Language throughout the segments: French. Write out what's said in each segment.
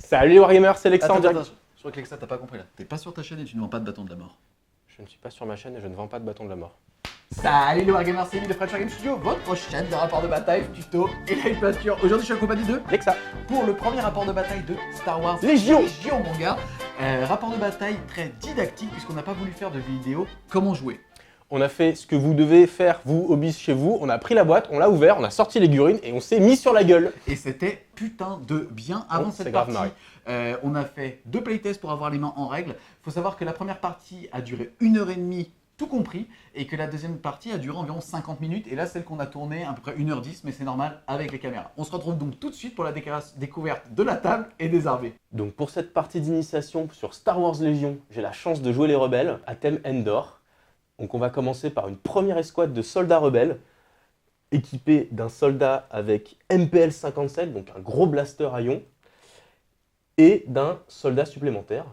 Salut les Wargamers, c'est Lexa en Attends, direct. attends, je crois que Lexa, t'as pas compris là. T'es pas sur ta chaîne et tu ne vends pas de bâton de la mort. Je ne suis pas sur ma chaîne et je ne vends pas de bâton de la mort. Salut les Wargamers, c'est Emile de French Wargame Studio, votre chaîne de rapport de bataille, tuto et live peinture. Aujourd'hui, je suis accompagné de Lexa. pour le premier rapport de bataille de Star Wars Légion, mon gars. Rapport de bataille très didactique puisqu'on n'a pas voulu faire de vidéo comment jouer. On a fait ce que vous devez faire, vous, hobbies chez vous. On a pris la boîte, on l'a ouvert, on a sorti les gurines et on s'est mis sur la gueule. Et c'était putain de bien avant c'est cette grave partie. On a fait 2 playtests pour avoir les mains en règle. Faut savoir que la première partie a duré 1h30 tout compris et que la deuxième partie a duré environ 50 minutes. Et là, celle qu'on a tournée à peu près 1h10, mais c'est normal avec les caméras. On se retrouve donc tout de suite pour la découverte de la table et des armées. Donc pour cette partie d'initiation sur Star Wars Légion, j'ai la chance de jouer les rebelles à thème Endor. Donc on va commencer par une première escouade de soldats rebelles équipés d'un soldat avec MPL 57, donc un gros blaster à ion, et d'un soldat supplémentaire.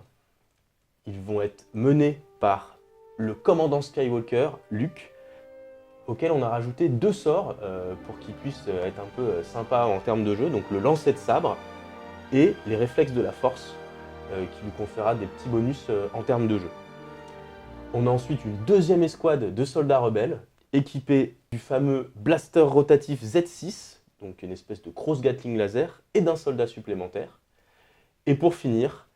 Ils vont être menés par le commandant Skywalker, Luke, auquel on a rajouté 2 sorts pour qu'il puisse être un peu sympa en termes de jeu, donc le lancer de sabre et les réflexes de la force, qui lui conférera des petits bonus en termes de jeu. On a ensuite une deuxième escouade de soldats rebelles, équipés du fameux blaster rotatif Z6, donc une espèce de grosse Gatling laser, et d'un soldat supplémentaire. Et pour finir,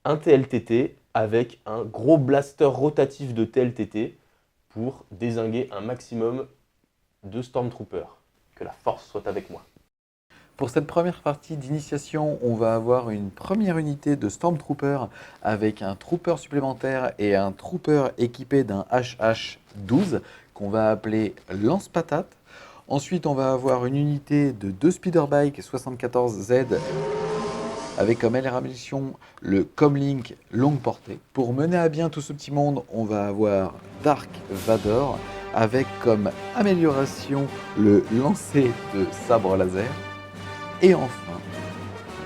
un TLTT avec un gros blaster rotatif de TLTT pour dézinguer un maximum de Stormtroopers. Que la force soit avec moi. Pour cette première partie d'initiation, on va avoir une première unité de Stormtrooper avec un Trooper supplémentaire et un Trooper équipé d'un HH-12 qu'on va appeler Lance-Patate. Ensuite, on va avoir une unité de 2 Speederbike 74Z avec comme aile à munition le Comlink longue portée. Pour mener à bien tout ce petit monde, on va avoir Dark Vador avec comme amélioration le lancer de sabre laser. Et enfin,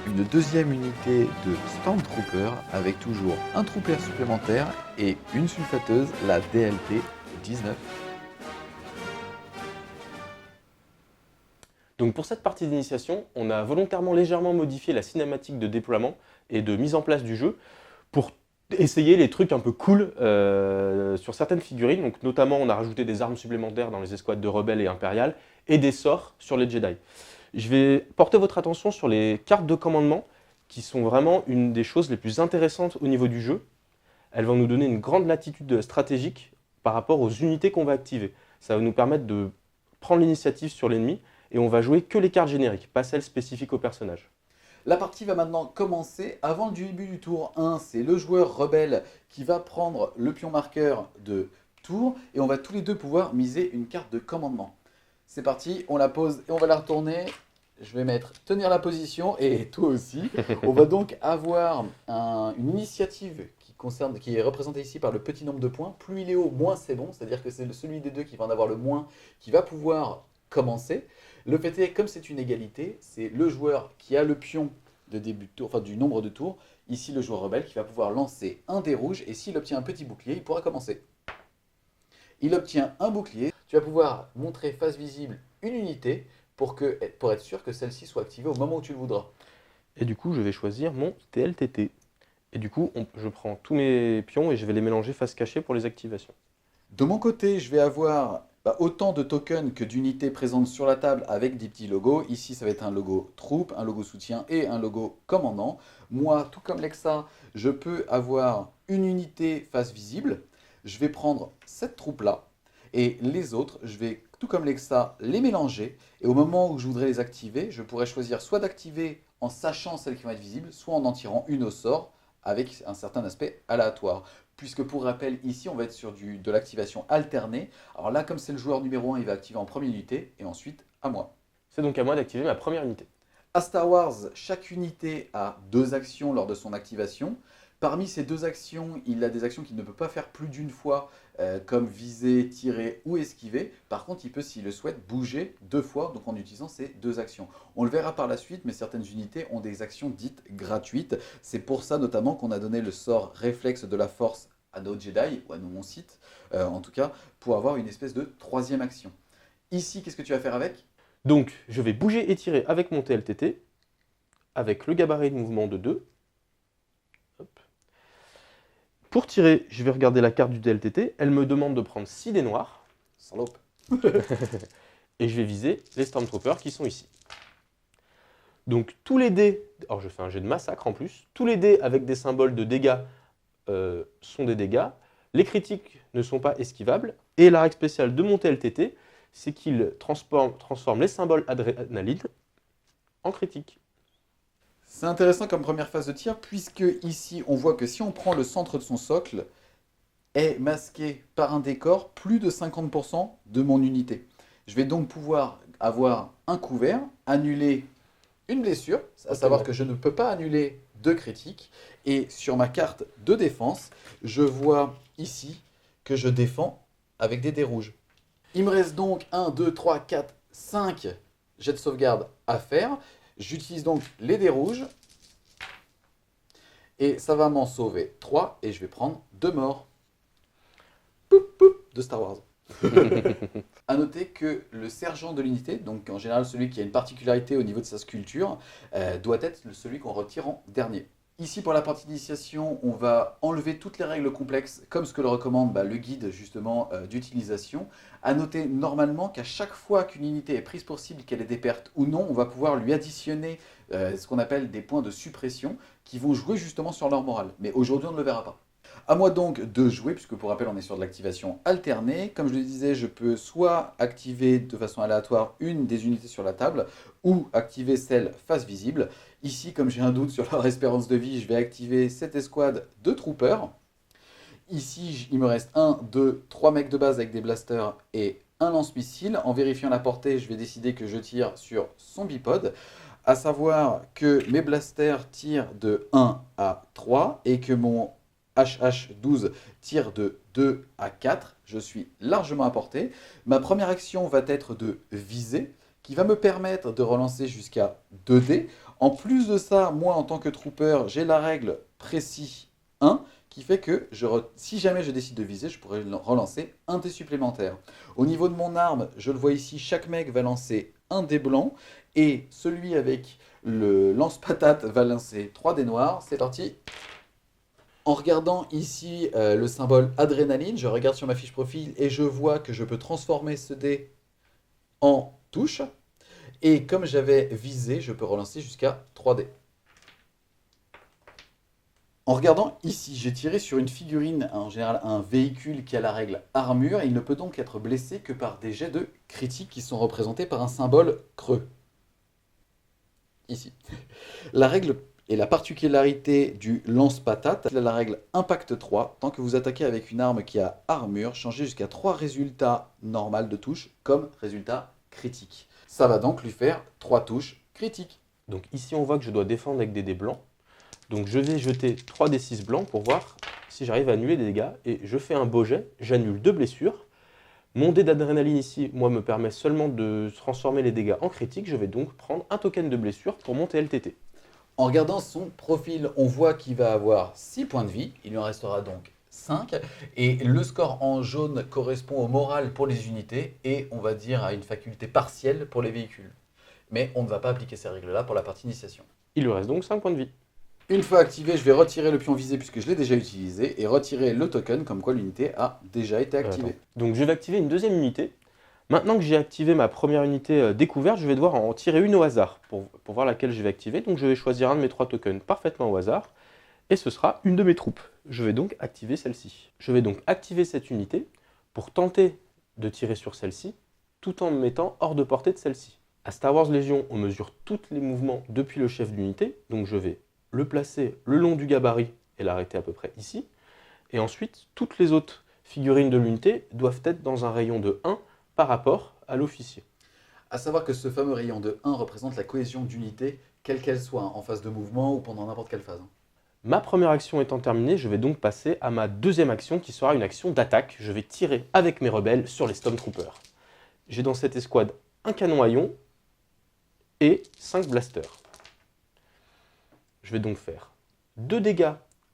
une deuxième unité de Stormtrooper avec toujours un trooper supplémentaire et une sulfateuse, la DLT 19. Donc pour cette partie d'initiation, on a volontairement légèrement modifié la cinématique de déploiement et de mise en place du jeu pour essayer les trucs un peu cool sur certaines figurines. Donc notamment, on a rajouté des armes supplémentaires dans les escouades de rebelles et impériales et des sorts sur les Jedi. Je vais porter votre attention sur les cartes de commandement qui sont vraiment une des choses les plus intéressantes au niveau du jeu. Elles vont nous donner une grande latitude stratégique par rapport aux unités qu'on va activer. Ça va nous permettre de prendre l'initiative sur l'ennemi et on va jouer que les cartes génériques, pas celles spécifiques au personnage. La partie va maintenant commencer. Avant le début du tour 1, c'est le joueur rebelle qui va prendre le pion marqueur de tour et on va tous les deux pouvoir miser une carte de commandement. C'est parti, on la pose et on va la retourner. Je vais mettre tenir la position et toi aussi. On va donc avoir une initiative qui est représentée ici par le petit nombre de points. Plus il est haut, moins c'est bon. C'est-à-dire que c'est celui des deux qui va en avoir le moins qui va pouvoir commencer. Le fait est, comme c'est une égalité, c'est le joueur qui a le pion de début de tour, enfin du nombre de tours. Ici, le joueur rebelle qui va pouvoir lancer un dé rouge et s'il obtient un petit bouclier, il pourra commencer. Il obtient un bouclier. Tu vas pouvoir montrer face visible une unité pour être sûr que celle-ci soit activée au moment où tu le voudras. Et du coup, je vais choisir mon TLTT. Et du coup, je prends tous mes pions et je vais les mélanger face cachée pour les activations. De mon côté, je vais avoir autant de tokens que d'unités présentes sur la table avec des petits logos. Ici, ça va être un logo troupe, un logo soutien et un logo commandant. Moi, tout comme Lexa, je peux avoir une unité face visible. Je vais prendre cette troupe-là et les autres, je vais, tout comme Lexa, les mélanger. Et au moment où je voudrais les activer, je pourrais choisir soit d'activer en sachant celles qui vont être visibles, soit en tirant une au sort avec un certain aspect aléatoire. Puisque pour rappel, ici, on va être sur de l'activation alternée. Alors là, comme c'est le joueur numéro 1, il va activer en première unité et ensuite à moi. C'est donc à moi d'activer ma première unité. À Star Wars, chaque unité a 2 actions lors de son activation. Parmi ces 2 actions, il a des actions qu'il ne peut pas faire plus d'une fois, comme viser, tirer ou esquiver. Par contre, il peut, s'il le souhaite, bouger 2 fois, donc en utilisant ces 2 actions. On le verra par la suite, mais certaines unités ont des actions dites gratuites. C'est pour ça notamment qu'on a donné le sort réflexe de la force à nos Jedi, ou à nos Sith, en tout cas, pour avoir une espèce de 3e action. Ici, qu'est-ce que tu vas faire avec ? Donc, je vais bouger et tirer avec mon TLTT. avec le gabarit de mouvement de 2. Hop. Pour tirer, je vais regarder la carte du DLTT. Elle me demande de prendre 6 dés noirs. Salope. Et je vais viser les Stormtroopers qui sont ici. Donc tous les dés, alors je fais un jet de massacre en plus, tous les dés avec des symboles de dégâts sont des dégâts. Les critiques ne sont pas esquivables. Et la règle spéciale de mon TLTT, c'est qu'il transforme les symboles adrénaline en critique. C'est intéressant comme première phase de tir, puisque ici, on voit que si on prend le centre de son socle, est masqué par un décor plus de 50% de mon unité. Je vais donc pouvoir avoir un couvert, annuler une blessure, à savoir que je ne peux pas annuler de critique. Et sur ma carte de défense, je vois ici que je défends avec des dés rouges. Il me reste donc 1, 2, 3, 4, 5 jets de sauvegarde à faire. J'utilise donc les dés rouges. Et ça va m'en sauver 3. Et je vais prendre 2 morts. Poup, poup, de Star Wars. A noter que le sergent de l'unité, donc en général celui qui a une particularité au niveau de sa sculpture, doit être celui qu'on retire en dernier. Ici pour la partie d'initiation, on va enlever toutes les règles complexes comme ce que le recommande le guide justement d'utilisation. A noter normalement qu'à chaque fois qu'une unité est prise pour cible, qu'elle ait des pertes ou non, on va pouvoir lui additionner ce qu'on appelle des points de suppression qui vont jouer justement sur leur morale. Mais aujourd'hui on ne le verra pas. À moi donc de jouer, puisque pour rappel on est sur de l'activation alternée. Comme je le disais, je peux soit activer de façon aléatoire une des unités sur la table, ou activer celle face visible. Ici, comme j'ai un doute sur leur espérance de vie, je vais activer cette escouade de troopers. Ici, il me reste 1, 2, 3 mecs de base avec des blasters et un lance-missile. En vérifiant la portée, je vais décider que je tire sur son bipode. À savoir que mes blasters tirent de 1 à 3 et que mon HH12 tire de 2 à 4, je suis largement à portée. Ma première action va être de viser, qui va me permettre de relancer jusqu'à 2 dés. En plus de ça, moi en tant que trooper, j'ai la règle précis 1, qui fait que si jamais je décide de viser, je pourrais relancer un dé supplémentaire. Au niveau de mon arme, je le vois ici, chaque mec va lancer un dé blanc, et celui avec le lance-patate va lancer 3 dés noirs. C'est parti. En regardant ici le symbole adrénaline, je regarde sur ma fiche profil et je vois que je peux transformer ce dé en touche. Et comme j'avais visé, je peux relancer jusqu'à 3 dés. En regardant ici, j'ai tiré sur une figurine, en général un véhicule qui a la règle armure. Il ne peut donc être blessé que par des jets de critique qui sont représentés par un symbole creux. Ici. La règle et la particularité du lance-patate, la règle Impact 3, tant que vous attaquez avec une arme qui a armure, changez jusqu'à 3 résultats normaux de touche comme résultat critique. Ça va donc lui faire 3 touches critiques. Donc ici on voit que je dois défendre avec des dés blancs. Donc je vais jeter 3 dés 6 blancs pour voir si j'arrive à annuler des dégâts. Et je fais un beau jet, j'annule 2 blessures. Mon dé d'adrénaline ici, moi, me permet seulement de transformer les dégâts en critique. Je vais donc prendre un token de blessure pour mon TLTT. En regardant son profil, on voit qu'il va avoir 6 points de vie. Il lui en restera donc 5. Et le score en jaune correspond au moral pour les unités et on va dire à une faculté partielle pour les véhicules. Mais on ne va pas appliquer ces règles-là pour la partie initiation. Il lui reste donc 5 points de vie. Une fois activé, je vais retirer le pion visé puisque je l'ai déjà utilisé et retirer le token comme quoi l'unité a déjà été activée. Donc je vais activer une deuxième unité. Maintenant que j'ai activé ma première unité découverte, je vais devoir en tirer une au hasard pour voir laquelle je vais activer. Donc je vais choisir un de mes 3 tokens parfaitement au hasard et ce sera une de mes troupes. Je vais donc activer celle-ci. Je vais donc activer cette unité pour tenter de tirer sur celle-ci tout en me mettant hors de portée de celle-ci. À Star Wars Légion, on mesure tous les mouvements depuis le chef d'unité, donc je vais le placer le long du gabarit et l'arrêter à peu près ici. Et ensuite, toutes les autres figurines de l'unité doivent être dans un rayon de 1 par rapport à l'officier. A savoir que ce fameux rayon de 1 représente la cohésion d'unité, quelle qu'elle soit, en phase de mouvement ou pendant n'importe quelle phase. Ma première action étant terminée, je vais donc passer à ma deuxième action qui sera une action d'attaque. Je vais tirer avec mes rebelles sur les Stormtroopers. J'ai dans cette escouade un canon à ion et 5 blasters. Je vais donc faire 2 dégâts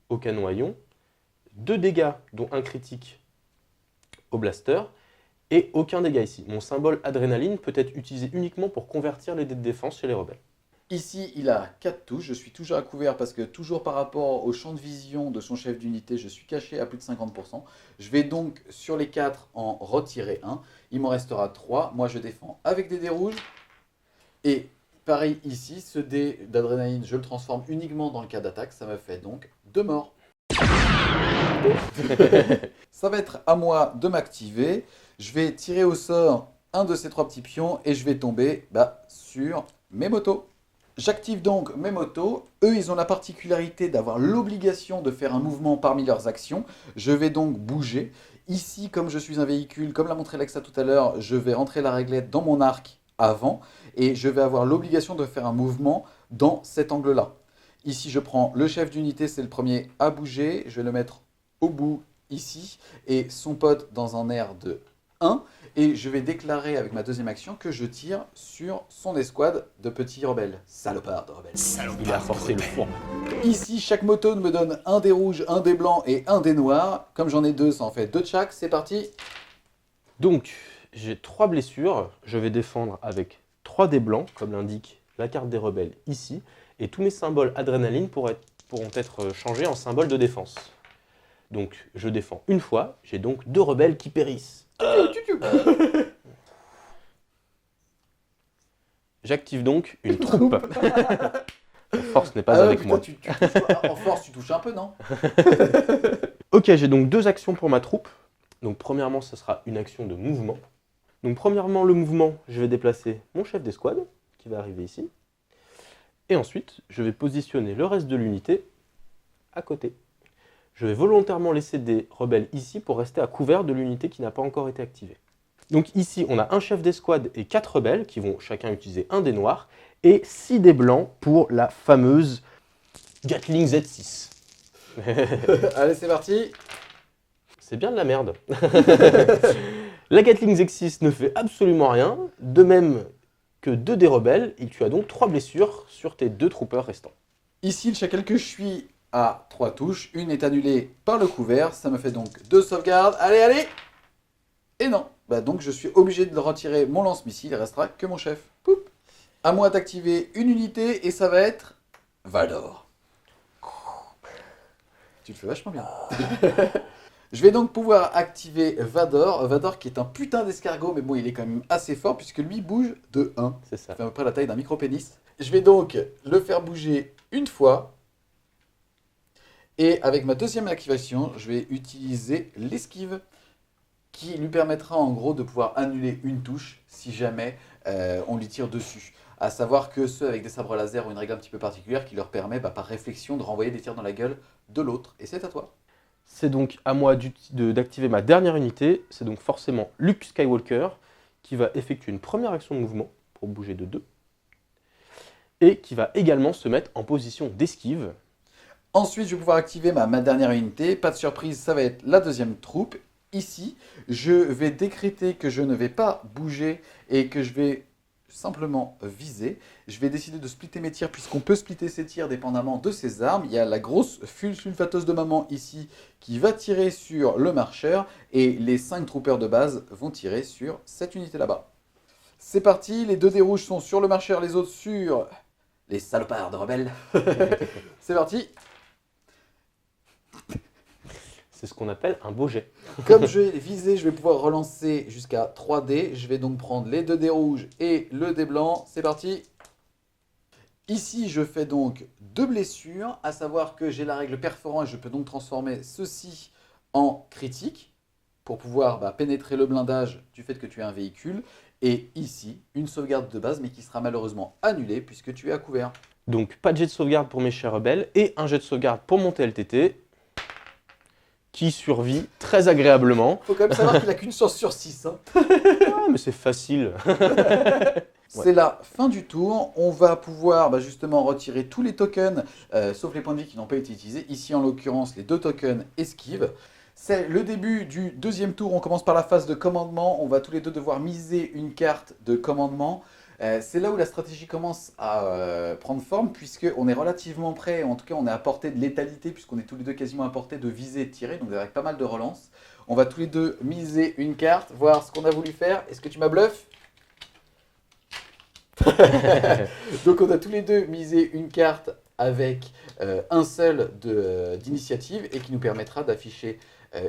au canon à ion, 2 dégâts dont un critique au blaster et aucun dégât ici. Mon symbole adrénaline peut être utilisé uniquement pour convertir les dés de défense chez les rebelles. Ici, il a 4 touches. Je suis toujours à couvert parce que toujours par rapport au champ de vision de son chef d'unité, je suis caché à plus de 50%. Je vais donc sur les 4 en retirer un. Il m'en restera 3. Moi, je défends avec des dés rouges. Et pareil ici, ce dé d'adrénaline, je le transforme uniquement dans le cas d'attaque. Ça me fait donc 2 morts. Ça va être à moi de m'activer. Je vais tirer au sort un de ces 3 petits pions et je vais tomber sur mes motos. J'active donc mes motos. Eux, ils ont la particularité d'avoir l'obligation de faire un mouvement parmi leurs actions. Je vais donc bouger. Ici, comme je suis un véhicule, comme l'a montré Lexa tout à l'heure, je vais rentrer la réglette dans mon arc avant et je vais avoir l'obligation de faire un mouvement dans cet angle-là. Ici, je prends le chef d'unité, c'est le premier à bouger. Je vais le mettre au bout ici et son pote dans un air de 1. Et je vais déclarer avec ma deuxième action que je tire sur son escouade de petits rebelles. Salopards de rebelles. Il a forcé le four. Ici, chaque moto me donne un dé rouge, un dé blanc et un dé noir. Comme j'en ai 2, ça en fait 2 de chaque. C'est parti. Donc, j'ai 3 blessures. Je vais défendre avec 3 dés blancs, comme l'indique la carte des rebelles ici. Et tous mes symboles adrénaline pourront être changés en symboles de défense. Donc, je défends une fois. J'ai donc 2 rebelles qui périssent. J'active donc une troupe. La force n'est pas avec putain, moi. En force, tu touches un peu, non? Ok, j'ai donc 2 actions pour ma troupe. Donc premièrement, ce sera une action de mouvement. Donc premièrement, le mouvement, je vais déplacer mon chef d'escouade, qui va arriver ici. Et ensuite, je vais positionner le reste de l'unité à côté. Je vais volontairement laisser des rebelles ici pour rester à couvert de l'unité qui n'a pas encore été activée. Donc ici, on a un chef d'escouade et 4 rebelles qui vont chacun utiliser un dé noir et 6 dés blancs pour la fameuse Gatling Z6. Allez, c'est parti. C'est bien de la merde. La Gatling Z6 ne fait absolument rien, de même que 2 dés rebelles, et tu as donc 3 blessures sur tes 2 troopers restants. Ici, le chacal que je suis a 3 touches. Une est annulée par le couvert. Ça me fait donc 2 sauvegardes. Allez, allez. Et non. Donc je suis obligé de retirer mon lance-missile. Il restera que mon chef. Poup. À moi d'activer une unité et ça va être Vador. Tu le fais vachement bien. Je vais donc pouvoir activer Vador. Vador qui est un putain d'escargot, mais bon, il est quand même assez fort puisque lui bouge de 1. C'est ça. Ça fait à peu près la taille d'un micro-pénis. Je vais donc le faire bouger une fois. Et avec ma deuxième activation, je vais utiliser l'esquive qui lui permettra en gros de pouvoir annuler une touche si jamais on lui tire dessus. À savoir que ceux avec des sabres laser ont une règle un petit peu particulière qui leur permet par réflexion de renvoyer des tirs dans la gueule de l'autre. Et c'est à toi. C'est donc à moi d'activer ma dernière unité. C'est donc forcément Luke Skywalker qui va effectuer une première action de mouvement pour bouger de 2. Et qui va également se mettre en position d'esquive. Ensuite, je vais pouvoir activer ma dernière unité. Pas de surprise, ça va être la deuxième troupe. Ici, je vais décréter que je ne vais pas bouger et que je vais simplement viser. Je vais décider de splitter mes tirs puisqu'on peut splitter ses tirs dépendamment de ses armes. Il y a la grosse sulfateuse de maman ici qui va tirer sur le marcheur et les 5 troopers de base vont tirer sur cette unité là-bas. C'est parti, les 2 dés rouges sont sur le marcheur, les autres sur les salopards de rebelles. C'est parti. C'est ce qu'on appelle un beau jet. Comme je vais viser, je vais pouvoir relancer jusqu'à 3 dés. Je vais donc prendre les 2 dés rouges et le dé blanc. C'est parti. Ici, je fais donc 2 blessures, à savoir que j'ai la règle perforant et je peux donc transformer ceci en critique pour pouvoir pénétrer le blindage du fait que tu es un véhicule. Et ici, une sauvegarde de base, mais qui sera malheureusement annulée puisque tu es à couvert. Donc pas de jet de sauvegarde pour mes chers rebelles et un jet de sauvegarde pour mon TLTT qui survit très agréablement. Faut quand même savoir qu'il n'a qu'une chance sur 6. Hein. Ah, mais c'est facile. C'est la fin du tour. On va pouvoir justement retirer tous les tokens, sauf les points de vie qui n'ont pas été utilisés. Ici, en l'occurrence, les 2 tokens esquive. C'est le début du deuxième tour. On commence par la phase de commandement. On va tous les deux devoir miser une carte de commandement. C'est là où la stratégie commence à prendre forme, puisqu'on est relativement près, en tout cas on est à portée de létalité, puisqu'on est tous les deux quasiment à portée de viser et de tirer, donc avec pas mal de relances. On va tous les deux miser une carte, voir ce qu'on a voulu faire. Est-ce que tu m'as bluff? Donc on a tous les deux misé une carte avec un seul d'initiative et qui nous permettra d'afficher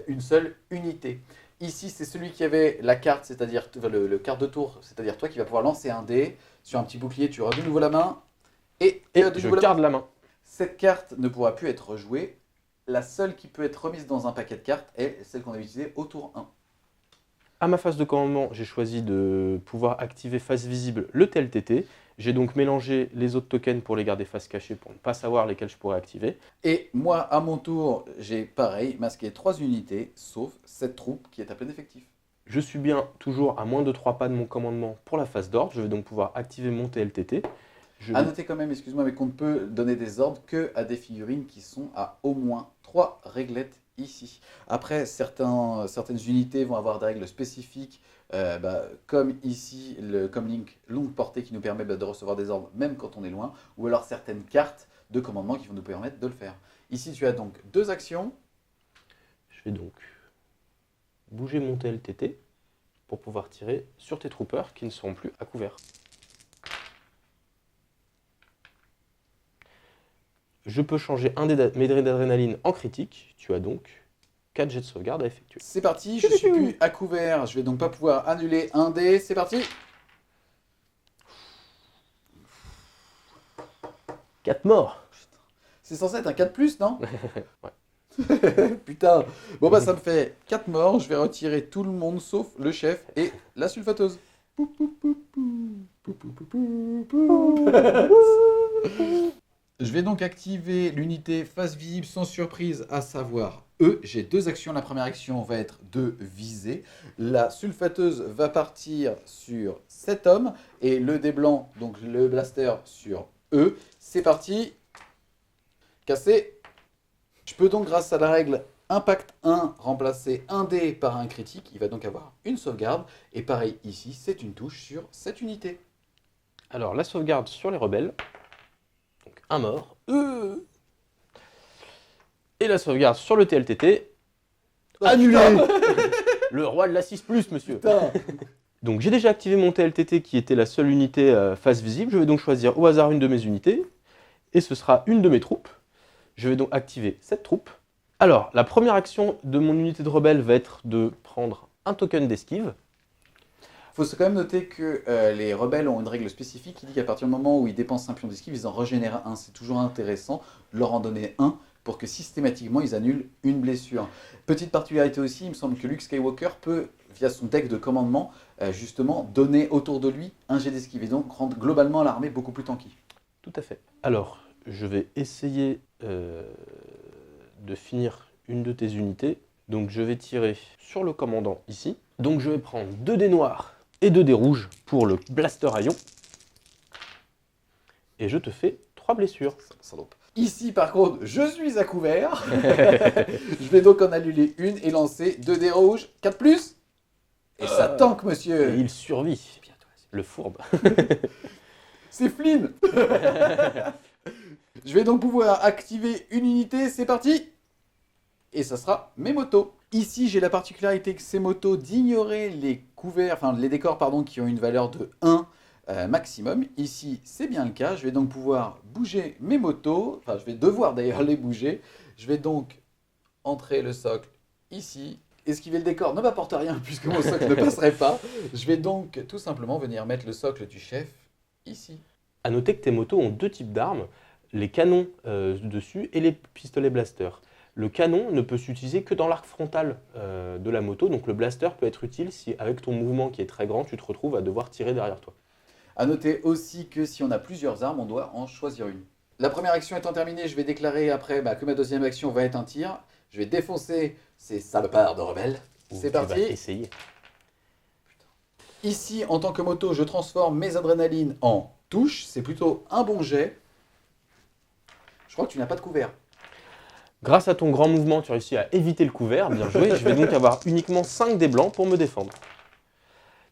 une seule unité. Ici, c'est celui qui avait la carte, c'est-à-dire le quart de tour, c'est-à-dire toi qui vas pouvoir lancer un dé. Sur un petit bouclier, tu auras de nouveau la main. Et je garde la main. Cette carte ne pourra plus être rejouée. La seule qui peut être remise dans un paquet de cartes est celle qu'on a utilisée au tour 1. À ma phase de commandement, j'ai choisi de pouvoir activer face visible le TLTT. J'ai donc mélangé les autres tokens pour les garder face cachée pour ne pas savoir lesquels je pourrais activer. Et moi, à mon tour, j'ai pareil, masqué 3 unités, sauf cette troupe qui est à plein effectif. Je suis bien toujours à moins de 3 pas de mon commandement pour la phase d'ordre. Je vais donc pouvoir activer mon TLTT. À noter quand même, excuse-moi, mais qu'on ne peut donner des ordres que à des figurines qui sont à au moins 3 réglettes ici. Après, certaines unités vont avoir des règles spécifiques, comme ici le Comlink longue portée qui nous permet de recevoir des ordres même quand on est loin, ou alors certaines cartes de commandement qui vont nous permettre de le faire. Ici, tu as donc 2 actions. Je vais donc bouger mon TLTT pour pouvoir tirer sur tes troopers qui ne seront plus à couvert. Je peux changer un mes dés d'adrénaline en critique. Tu as donc 4 jets de sauvegarde à effectuer. C'est parti, je suis plus à couvert. Je vais donc pas pouvoir annuler un dé. C'est parti. 4 morts. C'est censé être un 4+, non? Ouais. Putain. Bon bah ça me fait 4 morts. Je vais retirer tout le monde sauf le chef et la sulfateuse. Je vais donc activer l'unité face visible sans surprise, à savoir E. J'ai 2 actions. La première action va être de viser. La sulfateuse va partir sur cet homme et le dé blanc, donc le blaster sur E. C'est parti. Cassé. Je peux donc, grâce à la règle Impact 1, remplacer un dé par un critique. Il va donc avoir une sauvegarde. Et pareil ici, c'est une touche sur cette unité. Alors, la sauvegarde sur les rebelles. Donc, un mort. Et la sauvegarde sur le TLTT. Annulé. Le roi de la 6+, monsieur. Putain. Donc, j'ai déjà activé mon TLTT qui était la seule unité face visible. Je vais donc choisir au hasard une de mes unités. Et ce sera une de mes troupes. Je vais donc activer cette troupe. Alors, la première action de mon unité de rebelle va être de prendre un token d'esquive. Il faut quand même noter que les rebelles ont une règle spécifique qui dit qu'à partir du moment où ils dépensent un pion d'esquive, ils en régénèrent un. C'est toujours intéressant de leur en donner un pour que systématiquement ils annulent une blessure. Petite particularité aussi, il me semble que Luke Skywalker peut, via son deck de commandement, justement donner autour de lui un jet d'esquive et donc rendre globalement l'armée beaucoup plus tanky. Tout à fait. Alors, je vais essayer de finir une de tes unités. Donc je vais tirer sur le commandant ici. Donc je vais prendre 2 dés noirs et 2 dés rouges pour le blaster à ion. Et je te fais 3 blessures. Salope. Ici par contre, je suis à couvert. Je vais donc en annuler une et lancer 2 dés rouges. 4+. Et ça tank, monsieur. Et il survit. Le fourbe. C'est Flynn. Je vais donc pouvoir activer une unité, c'est parti. Et ça sera mes motos. Ici, j'ai la particularité que ces motos d'ignorer les couverts, enfin les décors pardon, qui ont une valeur de 1 maximum. Ici, c'est bien le cas. Je vais donc pouvoir bouger mes motos. Enfin, je vais devoir d'ailleurs les bouger. Je vais donc entrer le socle ici. Esquiver le décor ne m'apporte rien puisque mon socle ne passerait pas. Je vais donc tout simplement venir mettre le socle du chef ici. A noter que tes motos ont 2 types d'armes, les canons dessus et les pistolets blaster. Le canon ne peut s'utiliser que dans l'arc frontal de la moto, donc le blaster peut être utile si avec ton mouvement qui est très grand, tu te retrouves à devoir tirer derrière toi. A noter aussi que si on a plusieurs armes, on doit en choisir une. La première action étant terminée, je vais déclarer après que ma deuxième action va être un tir. Je vais défoncer ces salopards de rebelles. C'est parti. Tu vas essayer. Ici, en tant que moto, je transforme mes adrénalines en touche. C'est plutôt un bon jet. Je crois que tu n'as pas de couvert. Grâce à ton grand mouvement, tu réussis à éviter le couvert. Bien joué. Je vais donc avoir uniquement 5 dés blancs pour me défendre.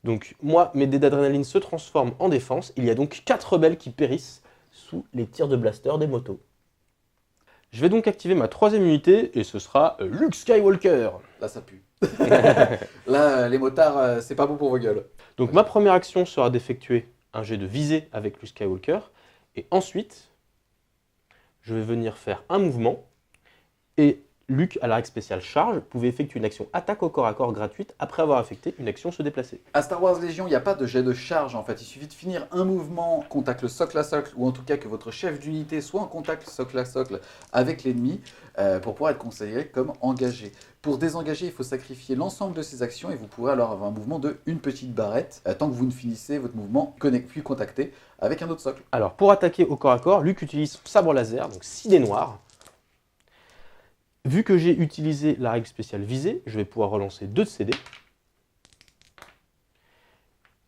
Donc moi, mes dés d'adrénaline se transforment en défense. Il y a donc 4 rebelles qui périssent sous les tirs de blaster des motos. Je vais donc activer ma 3e unité et ce sera Luke Skywalker. Là, ça pue. Là, les motards, c'est pas bon pour vos gueules. Donc ma première action sera d'effectuer un jet de visée avec Luke Skywalker. Et ensuite, je vais venir faire un mouvement. Et Luke, à la règle spéciale charge, pouvait effectuer une action attaque au corps à corps gratuite après avoir effectué une action se déplacer. À Star Wars Légion, il n'y a pas de jet de charge en fait. Il suffit de finir un mouvement contact le socle à socle, ou en tout cas que votre chef d'unité soit en contact socle à socle avec l'ennemi pour pouvoir être considéré comme engagé. Pour désengager, il faut sacrifier l'ensemble de ses actions et vous pourrez alors avoir un mouvement de une petite barrette tant que vous ne finissez votre mouvement puis contacté avec un autre socle. Alors, pour attaquer au corps à corps, Luke utilise son sabre laser, donc 6 dés noirs. Vu que j'ai utilisé la règle spéciale visée, je vais pouvoir relancer 2 de ces dés.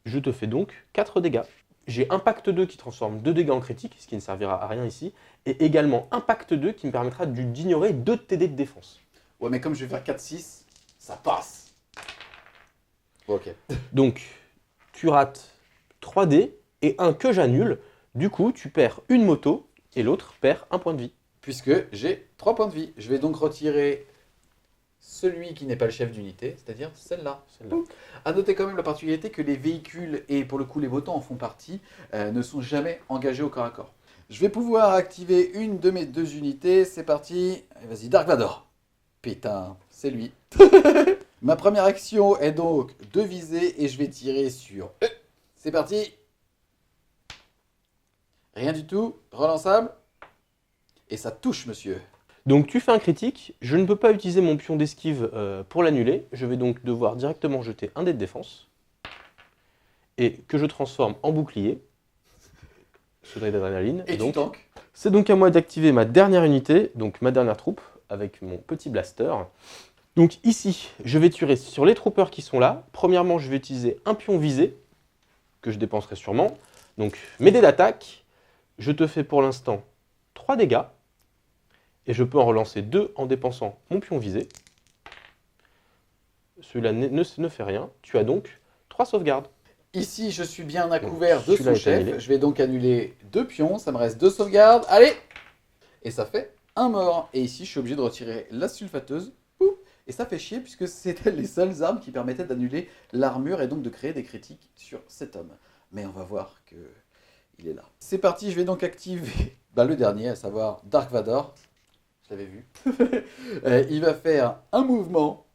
Je te fais donc 4 dégâts. J'ai Impact 2 qui transforme 2 dégâts en critique, ce qui ne servira à rien ici, et également Impact 2 qui me permettra d'ignorer 2 de tes dés de défense. Ouais, mais comme je vais faire 4-6, ça passe. Bon, ok. Donc, tu rates 3 dés et un que j'annule. Du coup, tu perds une moto et l'autre perd un point de vie. Puisque j'ai 3 points de vie. Je vais donc retirer celui qui n'est pas le chef d'unité, c'est-à-dire celle-là. A noter quand même la particularité que les véhicules, et pour le coup les votants en font partie, ne sont jamais engagés au corps à corps. Je vais pouvoir activer une de mes 2 unités. C'est parti. Allez, vas-y, Dark Vador. Putain, c'est lui. Ma première action est donc de viser et je vais tirer sur eux. C'est parti. Rien du tout. Relançable. Et ça touche, monsieur. Donc tu fais un critique, je ne peux pas utiliser mon pion d'esquive pour l'annuler, je vais donc devoir directement jeter un dé de défense, et que je transforme en bouclier, ce dé d'adrénaline. Et tu tankes. C'est donc à moi d'activer ma dernière unité, donc ma dernière troupe, avec mon petit blaster. Donc ici, je vais tirer sur les troopers qui sont là. Premièrement, je vais utiliser un pion visé, que je dépenserai sûrement. Donc mes dés d'attaque, je te fais pour l'instant 3 dégâts. Et je peux en relancer 2 en dépensant mon pion visé. Celui-là ne fait rien. Tu as donc 3 sauvegardes. Ici, je suis bien à couvert de celui-là son est chef. annulé. Je vais donc annuler 2 pions. Ça me reste 2 sauvegardes. Allez. Et ça fait un mort. Et ici, je suis obligé de retirer la sulfateuse. Et ça fait chier puisque c'était les seules armes qui permettaient d'annuler l'armure et donc de créer des critiques sur cet homme. Mais on va voir que il est là. C'est parti, je vais donc activer le dernier, à savoir Dark Vador. Je l'avais vu. Il va faire un mouvement.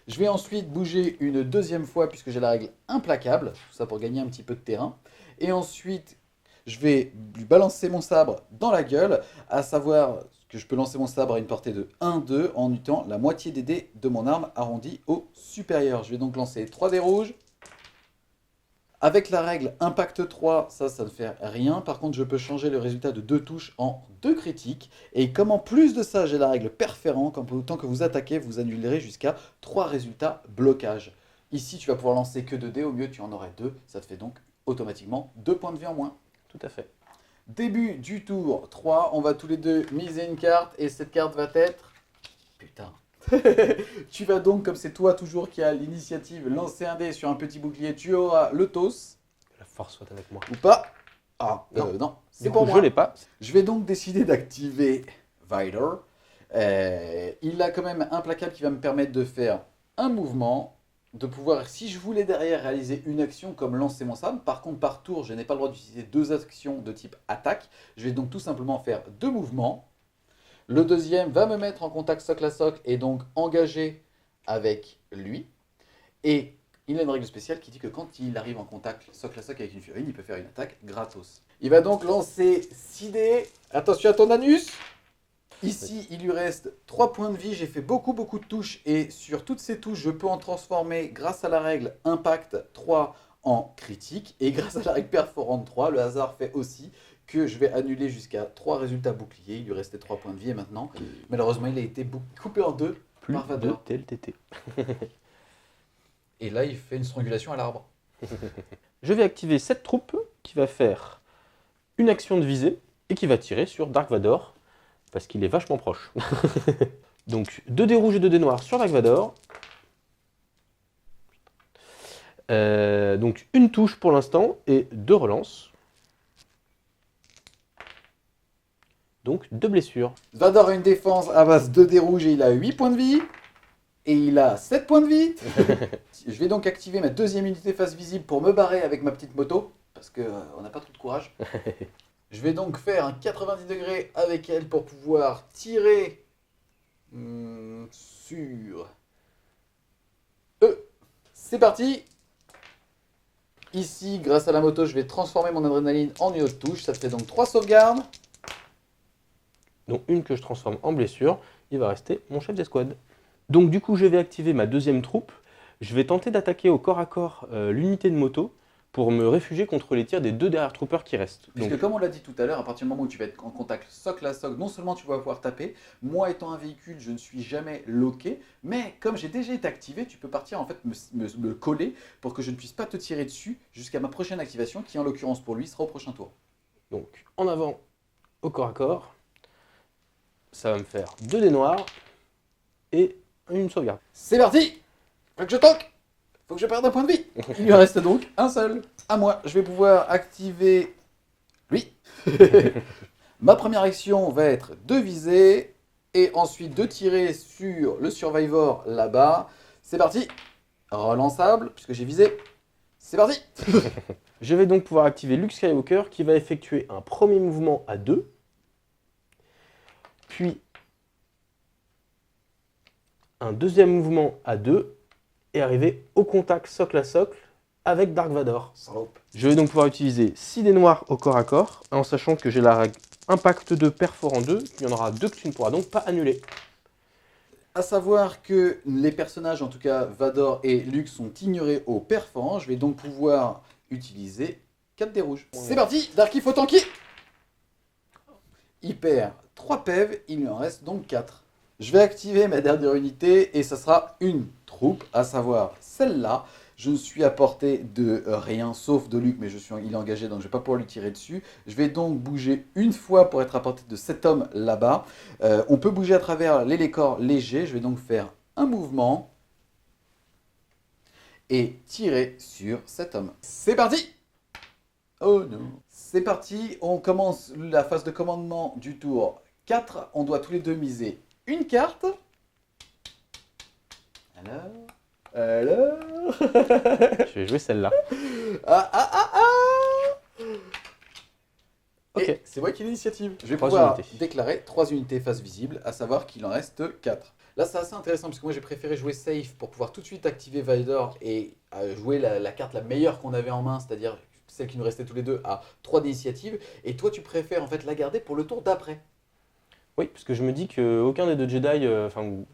Je vais ensuite bouger une deuxième fois puisque j'ai la règle implacable. Tout ça pour gagner un petit peu de terrain. Et ensuite, je vais lui balancer mon sabre dans la gueule, à savoir que je peux lancer mon sabre à une portée de 1-2 en mutant la moitié des dés de mon arme arrondie au supérieur. Je vais donc lancer 3 dés rouges. Avec la règle Impact 3, ça ne fait rien. Par contre, je peux changer le résultat de 2 touches en 2 critiques. Et comme en plus de ça, j'ai la règle Perférant, autant que vous attaquez, vous annulerez jusqu'à 3 résultats blocage. Ici, tu vas pouvoir lancer que 2 dés, au mieux tu en aurais 2. Ça te fait donc automatiquement 2 points de vie en moins. Tout à fait. Début du tour 3, on va tous les deux miser une carte. Et cette carte va être... Putain. Tu vas donc, comme c'est toi toujours qui a l'initiative, lancer un dé sur un petit bouclier. Tu auras le toss. La force soit avec moi. Ou pas. Ah, non, c'est pour moi. Je l'ai pas. Je vais donc décider d'activer Vidor. Il a quand même un placable qui va me permettre de faire un mouvement, de pouvoir, si je voulais derrière réaliser une action comme lancer mon sabre. Par contre, par tour, je n'ai pas le droit d'utiliser 2 actions de type attaque. Je vais donc tout simplement faire 2 mouvements. Le deuxième va me mettre en contact socle à socle et donc engagé avec lui. Et il a une règle spéciale qui dit que quand il arrive en contact socle à socle avec une figurine, il peut faire une attaque gratos. Il va donc lancer 6 dés. Attention à ton anus. Ici, il lui reste 3 points de vie. J'ai fait beaucoup de touches. Et sur toutes ces touches, je peux en transformer, grâce à la règle Impact 3, en critique. Et grâce à la règle Perforante 3, le hasard fait aussi que je vais annuler jusqu'à 3 résultats boucliers. Il lui restait 3 points de vie et maintenant, malheureusement, il a été coupé en 2 Plus par de Vador. TLTT. Et là, il fait une strangulation à l'arbre. Je vais activer cette troupe qui va faire une action de visée et qui va tirer sur Dark Vador parce qu'il est vachement proche. Donc 2 dés rouges et 2 dés noirs sur Dark Vador. Donc une touche pour l'instant et 2 relances. Donc 2 blessures. Vador a une défense à base de dés rouges et il a 8 points de vie. Et il a 7 points de vie. Je vais donc activer ma deuxième unité face visible pour me barrer avec ma petite moto. Parce qu'on n'a pas trop de courage. Je vais donc faire un 90 degrés avec elle pour pouvoir tirer sur eux. C'est parti. Ici, grâce à la moto, je vais transformer mon adrénaline en une autre touche. Ça fait donc 3 sauvegardes. Donc une que je transforme en blessure, il va rester mon chef d'escouade. Donc du coup, je vais activer ma deuxième troupe. Je vais tenter d'attaquer au corps à corps l'unité de moto pour me réfugier contre les tirs des 2 derrière troopers qui restent. Puisque comme on l'a dit tout à l'heure, à partir du moment où tu vas être en contact socle à socle, non seulement tu vas pouvoir taper, moi étant un véhicule, je ne suis jamais loqué, mais comme j'ai déjà été activé, tu peux partir en fait me coller pour que je ne puisse pas te tirer dessus jusqu'à ma prochaine activation, qui en l'occurrence pour lui sera au prochain tour. Donc en avant au corps à corps, ça va me faire 2 dés noirs et une sauvegarde. C'est parti. Faut que je toque. Faut que je perde un point de vie. Il lui reste donc un seul. À moi, je vais pouvoir activer lui. Ma première action va être de viser et ensuite de tirer sur le survivor là-bas. C'est parti. Relançable, puisque j'ai visé. C'est parti. Je vais donc pouvoir activer Luke Skywalker qui va effectuer un premier mouvement à 2, puis un deuxième mouvement à 2 et arriver au contact socle à socle avec Dark Vador. Salope. Je vais donc pouvoir utiliser 6 dés noirs au corps à corps, en sachant que j'ai la règle impact 2 perforant 2, il y en aura 2 que tu ne pourras donc pas annuler. À savoir que les personnages, en tout cas Vador et Luke, sont ignorés au perforant. Je vais donc pouvoir utiliser 4 dés rouges. C'est parti, Darky, faut tanker. Il perd 3 PEV, il lui en reste donc 4. Je vais activer ma dernière unité et ça sera une troupe, à savoir celle-là. Je ne suis à portée de rien sauf de Luke, mais il est engagé donc je ne vais pas pouvoir lui tirer dessus. Je vais donc bouger une fois pour être à portée de cet homme là-bas. On peut bouger à travers les corps légers. Je vais donc faire un mouvement et tirer sur cet homme. C'est parti! Oh non! C'est parti, on commence la phase de commandement du tour 4. On doit tous les deux miser une carte. Alors Je vais jouer celle-là. Ok. Et c'est moi qui ai l'initiative. Je vais 3 pouvoir unités. déclarer 3 unités face visible, à savoir qu'il en reste 4. Là, c'est assez intéressant parce que moi j'ai préféré jouer safe pour pouvoir tout de suite activer Vador et jouer la carte la meilleure qu'on avait en main, c'est-à-dire celle qui nous restait tous les deux à 3 d'initiative. Et toi, tu préfères en fait la garder pour le tour d'après. Oui, parce que je me dis qu'aucun des 2 Jedi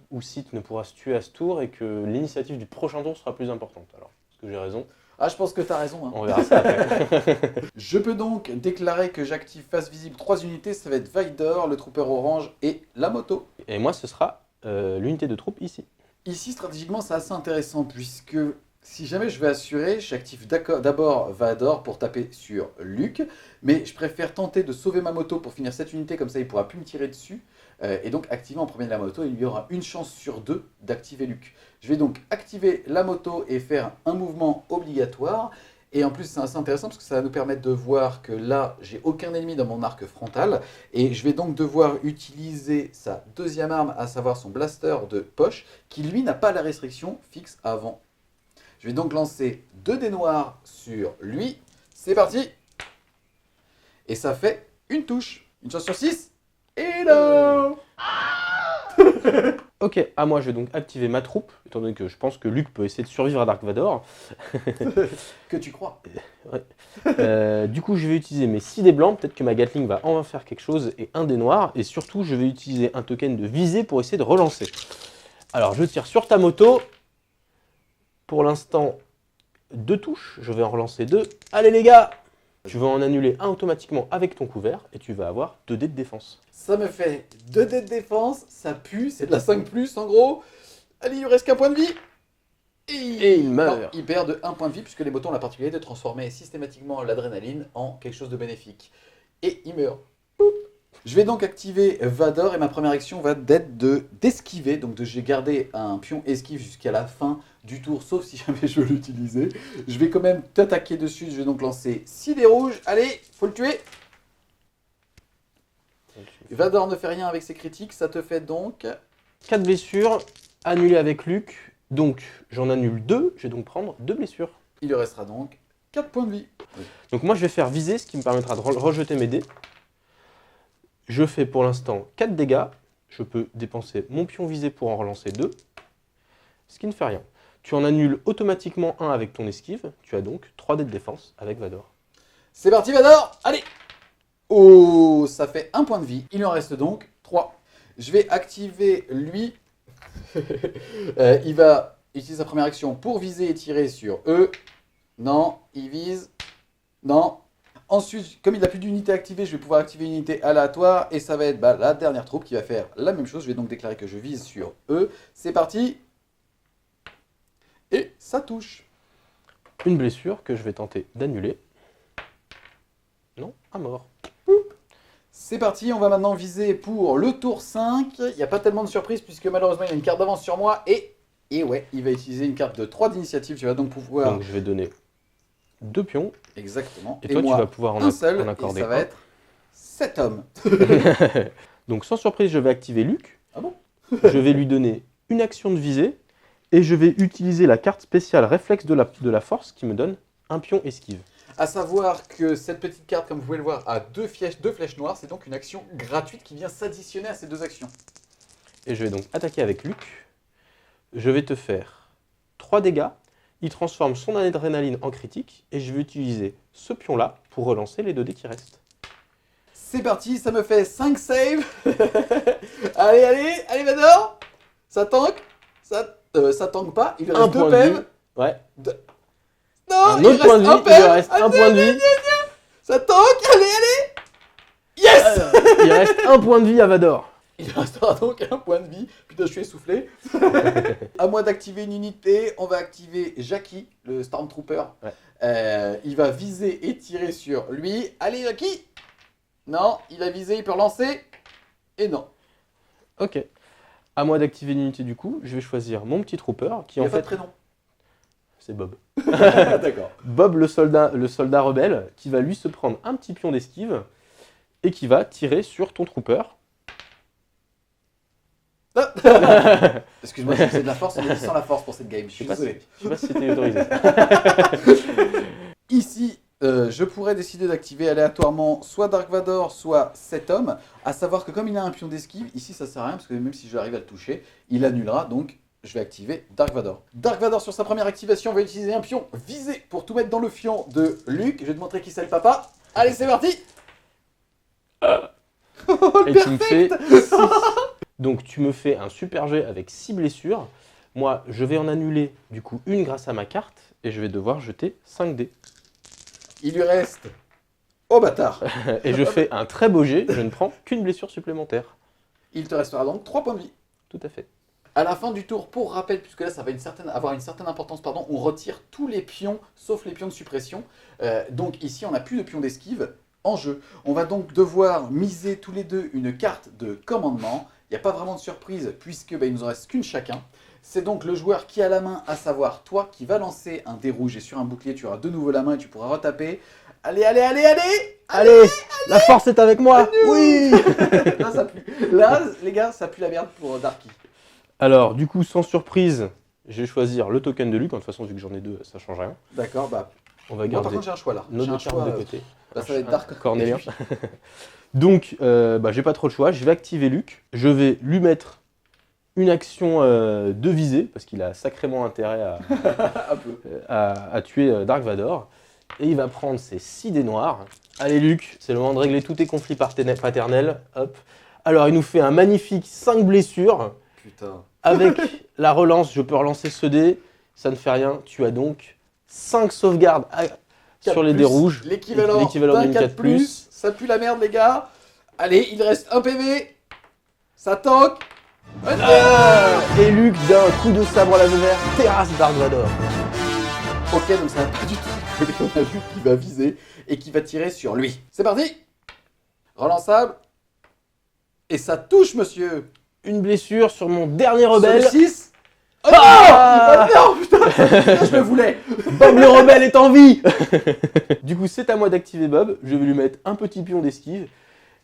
ou Sith ne pourra se tuer à ce tour et que l'initiative du prochain tour sera plus importante. Alors, est-ce que j'ai raison? Ah, je pense que tu as raison. Hein. On verra ça après. Je peux donc déclarer que j'active face visible 3 unités. Ça va être Vador, le trooper orange et la moto. Et moi, ce sera l'unité de troupe ici. Ici, stratégiquement, c'est assez intéressant puisque si jamais je veux assurer, j'active d'abord Vador pour taper sur Luke, mais je préfère tenter de sauver ma moto pour finir cette unité, comme ça il ne pourra plus me tirer dessus, et donc activer en premier la moto, il y aura une chance sur 2 d'activer Luke. Je vais donc activer la moto et faire un mouvement obligatoire, et en plus c'est assez intéressant parce que ça va nous permettre de voir que là, j'ai aucun ennemi dans mon arc frontal, et je vais donc devoir utiliser sa deuxième arme, à savoir son blaster de poche, qui lui n'a pas la restriction fixe avant. Je vais donc lancer 2 dés noirs sur lui. C'est parti. Et ça fait une touche. Une chance sur 6. Hello. Ok, à moi, je vais donc activer ma troupe, étant donné que je pense que Luke peut essayer de survivre à Dark Vador. Que tu crois. Du coup, je vais utiliser mes 6 dés blancs, peut-être que ma Gatling va enfin faire quelque chose, et un dé noir, et surtout, je vais utiliser un token de visée pour essayer de relancer. Alors, je tire sur ta moto. Pour l'instant, 2 touches, je vais en relancer 2. Allez les gars! Tu vas en annuler un automatiquement avec ton couvert et tu vas avoir 2 dés de défense. Ça me fait 2 dés de défense. Ça pue. C'est de la 5+, en gros. Allez, il lui reste qu'un point de vie. Et il meurt. Non, il perd de 1 point de vie puisque les motos ont la particularité de transformer systématiquement l'adrénaline en quelque chose de bénéfique. Et il meurt. Je vais donc activer Vador et ma première action va être d'esquiver. Donc j'ai gardé un pion esquive jusqu'à la fin du tour, sauf si jamais je veux l'utiliser. Je vais quand même t'attaquer dessus. Je vais donc lancer 6 dés rouges. Allez, faut le tuer. Vador ne fait rien avec ses critiques. Ça te fait donc 4 blessures Annuler avec Luc. Donc, j'en annule 2. Je vais donc prendre 2 blessures. Il lui restera donc 4 points de vie. Donc moi, je vais faire viser, ce qui me permettra de rejeter mes dés. Je fais pour l'instant 4 dégâts. Je peux dépenser mon pion visé pour en relancer 2. Ce qui ne fait rien. Tu en annules automatiquement 1 avec ton esquive. Tu as donc 3 dés de défense avec Vador. C'est parti, Vador. Allez. Oh, ça fait 1 point de vie. Il en reste donc 3. Je vais activer lui. Il va utiliser sa première action pour viser et tirer sur eux. Non, il vise. Non. Ensuite, comme il n'a plus d'unité activée, je vais pouvoir activer une unité aléatoire. Et ça va être la dernière troupe qui va faire la même chose. Je vais donc déclarer que je vise sur eux. C'est parti. Et ça touche. Une blessure que je vais tenter d'annuler. Non, à mort. C'est parti, on va maintenant viser pour le tour 5. Il n'y a pas tellement de surprise puisque malheureusement il a une carte d'avance sur moi. Et ouais, il va utiliser une carte de 3 d'initiative. Tu vas donc pouvoir... Donc je vais donner 2 pions. Exactement. Et toi, moi, tu vas pouvoir un seul, en accorder et ça va un. être 7 hommes. Donc sans surprise, je vais activer Luc. Ah bon? Je vais lui donner une action de visée. Et je vais utiliser la carte spéciale réflexe de la force qui me donne un pion esquive. À savoir que cette petite carte, comme vous pouvez le voir, a 2 flèches noires. C'est donc une action gratuite qui vient s'additionner à ces 2 actions. Et je vais donc attaquer avec Luc. Je vais te faire 3 dégâts. Il transforme son adrénaline en critique. Et je vais utiliser ce pion-là pour relancer les 2 dés qui restent. C'est parti, ça me fait 5 saves. allez, Vador. Ça tank. Ça tank pas. Il lui reste 2 PV. Ouais. Non, un autre point de vie. Il lui reste un point de vie. Ça tank. Allez. Yes. Il reste un point de vie à Vador. Il restera donc un point de vie. Putain, je suis essoufflé. À moi d'activer une unité, on va activer Jackie, le Stormtrooper. Ouais. Il va viser et tirer sur lui. Allez, Jackie. Non, il a visé, il peut relancer. Et non. Ok. À moi d'activer une unité du coup, je vais choisir mon petit trooper qui il en fait... pas de prénom. C'est Bob. D'accord. Bob le soldat rebelle qui va lui se prendre un petit pion d'esquive et qui va tirer sur ton trooper. Excuse-moi, c'est de la force, on est sans la force pour cette game, je suis désolé. Je sais pas si c'était autorisé. Ici, je pourrais décider d'activer aléatoirement soit Dark Vador, soit cet homme. À savoir que comme il a un pion d'esquive, ici ça sert à rien parce que même si j'arrive à le toucher, il annulera, donc je vais activer Dark Vador. Dark Vador sur sa première activation va utiliser un pion visé pour tout mettre dans le fion de Luke. Je vais te montrer qui c'est le papa. Allez, c'est parti. Et tu me fais 6. Donc tu me fais un super jet avec 6 blessures. Moi, je vais en annuler du coup une grâce à ma carte et je vais devoir jeter 5 dés. Il lui reste... Oh bâtard. Et je fais un très beau jet, je ne prends qu'une blessure supplémentaire. Il te restera donc 3 points de vie. Tout à fait. À la fin du tour, pour rappel, puisque là ça va avoir une certaine importance, on retire tous les pions, sauf les pions de suppression. Donc ici on n'a plus de pions d'esquive en jeu. On va donc devoir miser tous les deux une carte de commandement. Il n'y a pas vraiment de surprise, puisque il nous en reste qu'une chacun. C'est donc le joueur qui a la main, à savoir toi, qui va lancer un dé rouge et sur un bouclier tu auras de nouveau la main et tu pourras retaper. Allez, la force est avec moi. Oui. Là, ça pue. Là, les gars, ça pue la merde pour Darky. Alors, du coup, sans surprise, je vais choisir le token de Luc. De toute façon, vu que j'en ai 2, ça change rien. D'accord, bah. On va garder. Moi, par contre, j'ai un choix là. Nos deux cartes de côté. Là, ça va être Dark. Cornélien. Donc, j'ai pas trop le choix. Je vais activer Luc. Je vais lui mettre une action de visée, parce qu'il a sacrément intérêt à tuer Dark Vador. Et il va prendre ses 6 dés noirs. Allez Luc, c'est le moment de régler tous tes conflits paternels. Hop. Alors il nous fait un magnifique 5 blessures. Putain. Avec la relance, je peux relancer ce dé. Ça ne fait rien. Tu as donc 5 sauvegardes sur les dés rouges. L'équivalent d'un 4+. Ça pue la merde les gars. Allez, il reste un PV. Ça tank. Et Luc, d'un coup de sabre laser, terrasse Dark Vador. Ok, donc ça va pas du tout. On a Luc qui va viser et qui va tirer sur lui. C'est parti. Relançable. Et ça touche, monsieur. Une blessure sur mon dernier rebelle. Sur le 6. Oh non, putain, je le voulais. Bob le rebelle est en vie. Du coup, c'est à moi d'activer Bob. Je vais lui mettre un petit pion d'esquive.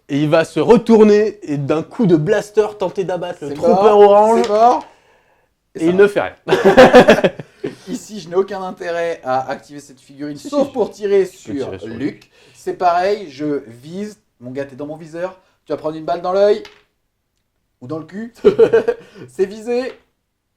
Et il va se retourner et d'un coup de blaster tenter d'abattre le trooper orange. C'est mort. Et il ne fait rien. Ici, je n'ai aucun intérêt à activer cette figurine, sauf pour tirer sur tirer sur Luc. C'est pareil, je vise. Mon gars, t'es dans mon viseur. Tu vas prendre une balle dans l'œil. Ou dans le cul. C'est visé.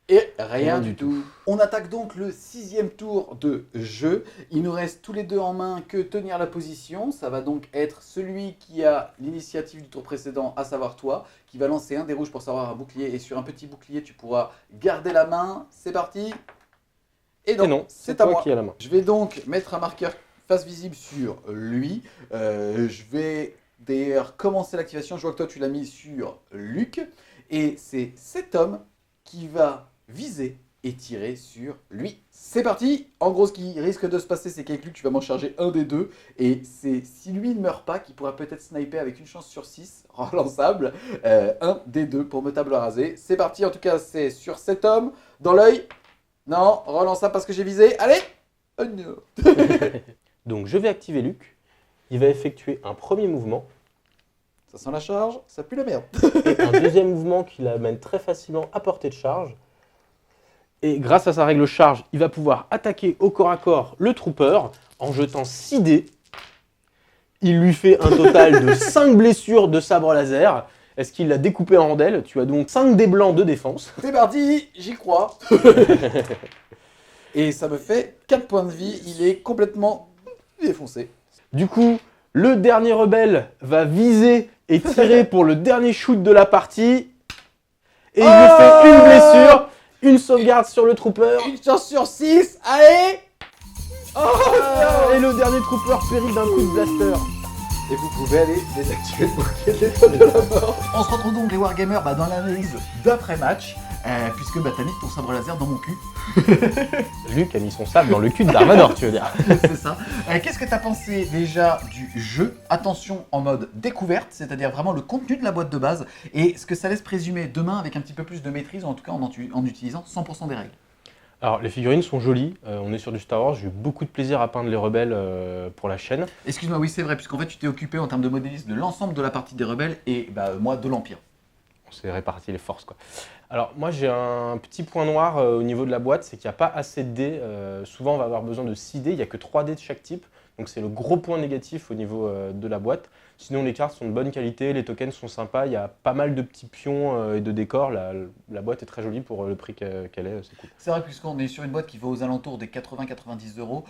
Et rien du tout. On attaque donc le 6e tour de jeu. Il nous reste tous les deux en main que tenir la position. Ça va donc être celui qui a l'initiative du tour précédent, à savoir toi, qui va lancer un des rouges pour savoir un bouclier. Et sur un petit bouclier, tu pourras garder la main. C'est parti. Et non, c'est à toi moi. qui as la main. Je vais donc mettre un marqueur face visible sur lui. Je vais d'ailleurs commencer l'activation. Je vois que toi, tu l'as mis sur Luc. Et c'est cet homme qui va viser et tirer sur lui. C'est parti. En gros, ce qui risque de se passer, c'est qu'avec Luc, tu vas m'en charger un des deux. Et c'est si lui ne meurt pas, qu'il pourra peut-être sniper avec une chance sur 6, relançable, un des deux pour me table raser. C'est parti. En tout cas, c'est sur cet homme, dans l'œil. Non, relançable parce que j'ai visé. Allez. Oh non. Donc je vais activer Luc. Il va effectuer un premier mouvement. Ça sent la charge, ça pue la merde. Et un deuxième mouvement qui l'amène très facilement à portée de charge. Et grâce à sa règle charge, il va pouvoir attaquer au corps à corps le trooper en jetant 6 dés. Il lui fait un total de 5 blessures de sabre laser. Est-ce qu'il l'a découpé en rondelles? Tu as donc 5 dés blancs de défense. C'est parti, j'y crois. Et ça me fait 4 points de vie. Il est complètement défoncé. Du coup, le dernier rebelle va viser et tirer pour le dernier shoot de la partie. Et il lui fait une blessure, une sauvegarde sur le trooper. Une chance sur 6, allez. Et le dernier trooper périt d'un coup de blaster. Et vous pouvez aller désactiver le bouquet de l'étoile de la mort. On se retrouve donc les Wargamers dans l'analyse d'après-match. Puisque t'as mis ton sabre laser dans mon cul. Luc a mis son sabre dans le cul de Darmanor, tu veux dire. C'est ça. Qu'est-ce que t'as pensé déjà du jeu? Attention en mode découverte, c'est-à-dire vraiment le contenu de la boîte de base et ce que ça laisse présumer demain avec un petit peu plus de maîtrise, ou en tout cas en utilisant 100% des règles. Alors, les figurines sont jolies. On est sur du Star Wars. J'ai eu beaucoup de plaisir à peindre les rebelles pour la chaîne. Excuse-moi, oui, c'est vrai, puisqu'en fait, tu t'es occupé en termes de modélisme de l'ensemble de la partie des rebelles et moi de l'Empire. On s'est réparti les forces, quoi. Alors, moi, j'ai un petit point noir au niveau de la boîte, c'est qu'il n'y a pas assez de dés. Souvent, on va avoir besoin de 6 dés. Il n'y a que 3 dés de chaque type. Donc, c'est le gros point négatif au niveau de la boîte. Sinon, les cartes sont de bonne qualité, les tokens sont sympas. Il y a pas mal de petits pions et de décors. La boîte est très jolie pour le prix qu'elle est. C'est cool. C'est vrai, puisqu'on est sur une boîte qui va aux alentours des 80-90 euros.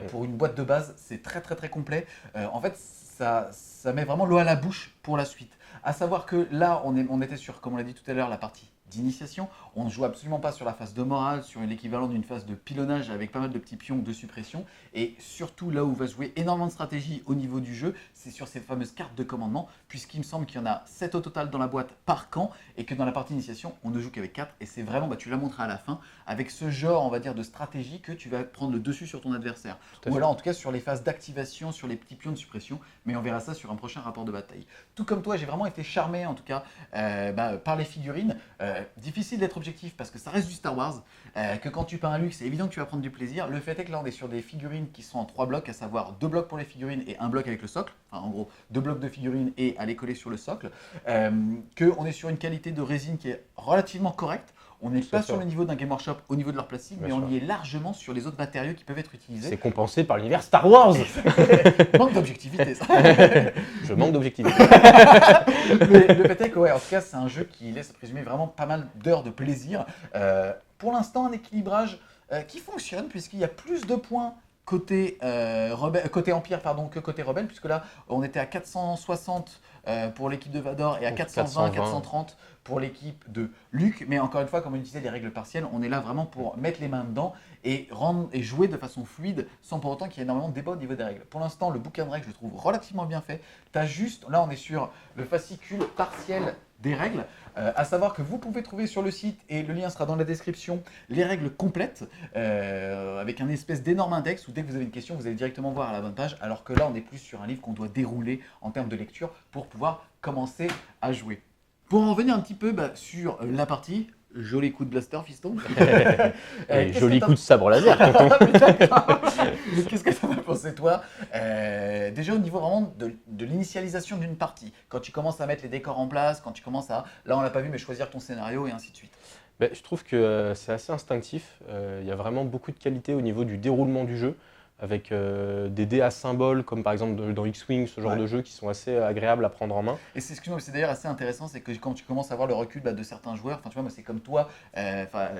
Pour une boîte de base, c'est très très très complet. En fait, ça met vraiment l'eau à la bouche pour la suite. À savoir que là, on était sur, comme on l'a dit tout à l'heure, la partie d'initiation. On ne joue absolument pas sur la phase de morale, sur l'équivalent d'une phase de pilonnage avec pas mal de petits pions de suppression. Et surtout, là où va se jouer énormément de stratégie au niveau du jeu, c'est sur ces fameuses cartes de commandement, puisqu'il me semble qu'il y en a 7 au total dans la boîte par camp, et que dans la partie initiation, on ne joue qu'avec 4. Et c'est vraiment, tu l'as montré à la fin, avec ce genre, on va dire, de stratégie que tu vas prendre le dessus sur ton adversaire. Ou alors, en tout cas, sur les phases d'activation, sur les petits pions de suppression, mais on verra ça sur un prochain rapport de bataille. Tout comme toi, j'ai vraiment été charmé, en tout cas, par les figurines. Difficile d'être objectif parce que ça reste du Star Wars, que quand tu peins un Luke, c'est évident que tu vas prendre du plaisir. Le fait est que là, on est sur des figurines qui sont en 3 blocs, à savoir 2 blocs pour les figurines et 1 bloc avec le socle. Enfin, en gros, 2 blocs de figurines et à les coller sur le socle. Qu'on est sur une qualité de résine qui est relativement correcte. On n'est pas sur le niveau d'un Game Workshop au niveau de leur plastique, mais on y est largement sur les autres matériaux qui peuvent être utilisés. C'est compensé par l'univers Star Wars. Manque d'objectivité, ça. Je manque d'objectivité. Mais le fait est que, ouais, en tout cas, c'est un jeu qui laisse présumer vraiment pas mal d'heures de plaisir. Pour l'instant, un équilibrage qui fonctionne, puisqu'il y a plus de points côté Empire que côté Rebelle, puisque là, on était à 460 pour l'équipe de Vador et à 420, 430 pour l'équipe de Luke. Mais encore une fois, comme on utilisait les règles partielles, on est là vraiment pour mettre les mains dedans et jouer de façon fluide sans pour autant qu'il y ait énormément de débat au niveau des règles. Pour l'instant, le bouquin de règles, je le trouve relativement bien fait. Là, on est sur le fascicule partiel des règles, à savoir que vous pouvez trouver sur le site, et le lien sera dans la description, les règles complètes, avec un espèce d'énorme index où dès que vous avez une question, vous allez directement voir à la bonne page, alors que là, on est plus sur un livre qu'on doit dérouler en termes de lecture pour pouvoir commencer à jouer. Pour en revenir un petit peu sur la partie, joli coup de blaster, fiston. Joli coup de sabre laser, tonton. Qu'est-ce que tu en as pensé, toi? Déjà, au niveau vraiment de l'initialisation d'une partie, quand tu commences à mettre les décors en place, quand tu commences à, là on l'a pas vu, mais choisir ton scénario et ainsi de suite. Je trouve que c'est assez instinctif. Il y a vraiment beaucoup de qualité au niveau du déroulement du jeu, avec des dés à symboles, comme par exemple dans X-Wing, ce genre de jeux qui sont assez agréables à prendre en main. Et c'est c'est d'ailleurs assez intéressant, c'est que quand tu commences à voir le recul de certains joueurs, enfin tu vois, moi c'est comme toi,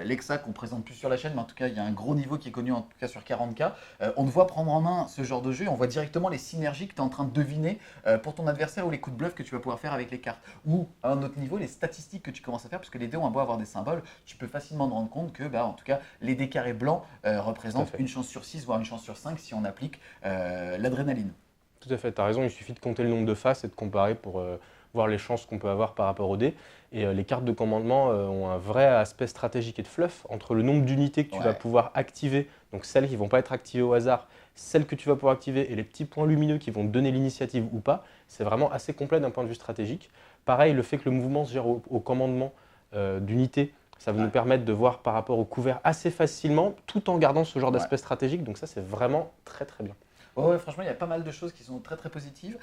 Lexa qu'on présente plus sur la chaîne, mais en tout cas il y a un gros niveau qui est connu en tout cas sur 40K. On te voit prendre en main ce genre de jeu, et on voit directement les synergies que tu es en train de deviner pour ton adversaire ou les coups de bluff que tu vas pouvoir faire avec les cartes. Ou à un autre niveau, les statistiques que tu commences à faire, puisque les dés ont beau avoir des symboles, tu peux facilement te rendre compte que en tout cas les dés carrés blancs représentent une chance sur 6, voire une chance sur 5 si on applique l'adrénaline. Tout à fait, tu as raison, il suffit de compter le nombre de faces et de comparer pour voir les chances qu'on peut avoir par rapport aux dés. Et les cartes de commandement ont un vrai aspect stratégique et de fluff entre le nombre d'unités que tu vas pouvoir activer, donc celles qui ne vont pas être activées au hasard, celles que tu vas pouvoir activer et les petits points lumineux qui vont te donner l'initiative ou pas. C'est vraiment assez complet d'un point de vue stratégique. Pareil, le fait que le mouvement se gère au commandement d'unités, ça va nous permettre de voir par rapport au couvert assez facilement, tout en gardant ce genre d'aspect stratégique. Donc ça, c'est vraiment très très bien. Ouais, franchement, il y a pas mal de choses qui sont très très positives.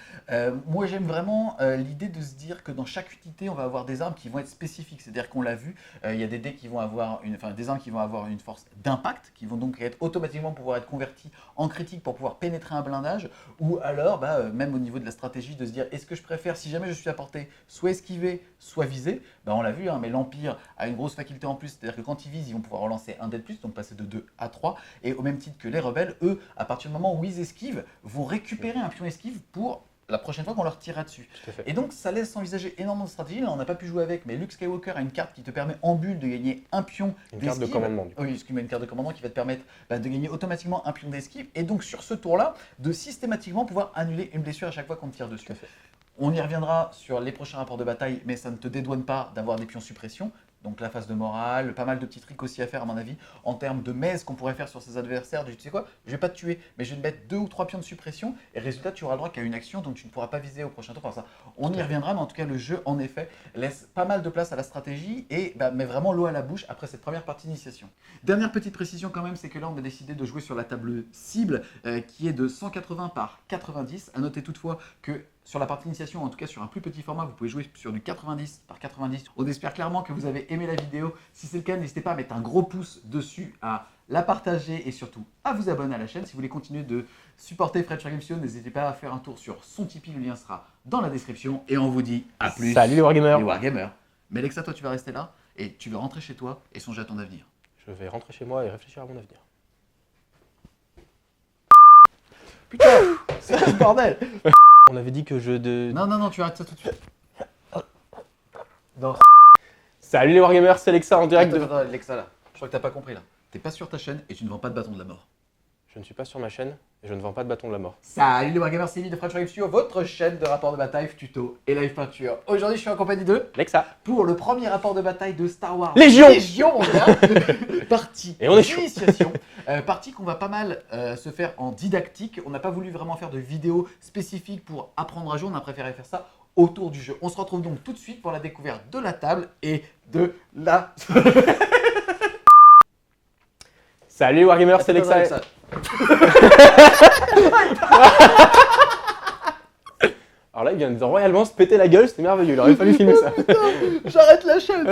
Moi, j'aime vraiment l'idée de se dire que dans chaque unité, on va avoir des armes qui vont être spécifiques. C'est-à-dire qu'on l'a vu, il y a des dés qui vont avoir des armes qui vont avoir une force d'impact, qui vont donc être automatiquement pouvoir être converties en critique pour pouvoir pénétrer un blindage. Ou alors, même au niveau de la stratégie, de se dire est-ce que je préfère, si jamais je suis à portée, soit esquiver, soit viser. On l'a vu, mais l'Empire a une grosse faculté en plus. C'est-à-dire que quand ils visent, ils vont pouvoir relancer un dé de plus, donc passer de 2 à 3. Et au même titre que les rebelles, eux, à partir du moment où ils esquivent, vont récupérer un pion esquive pour la prochaine fois qu'on leur tirera dessus. Et donc ça laisse envisager énormément de stratégies. Là on n'a pas pu jouer avec, mais Luke Skywalker a une carte qui te permet en bulle de gagner un pion d'esquive. Une carte de commandement. Oui, excuse-moi, une carte de commandement qui va te permettre de gagner automatiquement un pion d'esquive. Et donc sur ce tour-là, de systématiquement pouvoir annuler une blessure à chaque fois qu'on te tire dessus. On y reviendra sur les prochains rapports de bataille, mais ça ne te dédouane pas d'avoir des pions suppression. Donc la phase de morale, pas mal de petits tricks aussi à faire à mon avis, en termes de mèse qu'on pourrait faire sur ses adversaires. Tu sais quoi, je vais pas te tuer, mais je vais te mettre 2 ou 3 pions de suppression, et résultat tu auras le droit qu'à une action, donc tu ne pourras pas viser au prochain tour par ça. On y reviendra, mais en tout cas le jeu en effet laisse pas mal de place à la stratégie, et met vraiment l'eau à la bouche après cette première partie d'initiation. Dernière petite précision quand même, c'est que là on a décidé de jouer sur la table cible, qui est de 180 par 90. À noter toutefois que sur la partie initiation, en tout cas sur un plus petit format, vous pouvez jouer sur du 90 par 90. On espère clairement que vous avez aimé la vidéo. Si c'est le cas, n'hésitez pas à mettre un gros pouce dessus, à la partager et surtout à vous abonner à la chaîne. Si vous voulez continuer de supporter Fred Games Studio, n'hésitez pas à faire un tour sur son Tipeee, le lien sera dans la description. Et on vous dit à plus. Salut les Wargamers. Les Wargamers. Mais Lexa, toi tu vas rester là et tu vas rentrer chez toi et songer à ton avenir. Je vais rentrer chez moi et réfléchir à mon avenir. Putain, c'est quoi ce bordel? On avait dit que Non, tu arrêtes ça tout de suite. Non. Salut les Wargamers, c'est Lexa en direct de... Attends, Lexa là, je crois que t'as pas compris là. T'es pas sur ta chaîne et tu ne vends pas de bâton de la mort. Je ne suis pas sur ma chaîne et je ne vends pas de bâton de la mort. Salut les Wargamers, c'est Lee de Fred Games Studio, votre chaîne de rapport de bataille, tuto et live peinture. Aujourd'hui je suis en compagnie de Lexa. Pour le premier rapport de bataille de Star Wars. Légion mon gars. Partie Et on est chaud. d'initiation. Partie qu'on va pas mal se faire en didactique. On n'a pas voulu vraiment faire de vidéos spécifiques pour apprendre à jouer, on a préféré faire ça autour du jeu. On se retrouve donc tout de suite pour la découverte de la table et de la... Salut les Wargamers, c'est Lexa. Alors là, il vient de royalement se péter la gueule, c'était merveilleux, il aurait fallu filmer ça. J'arrête la chaîne.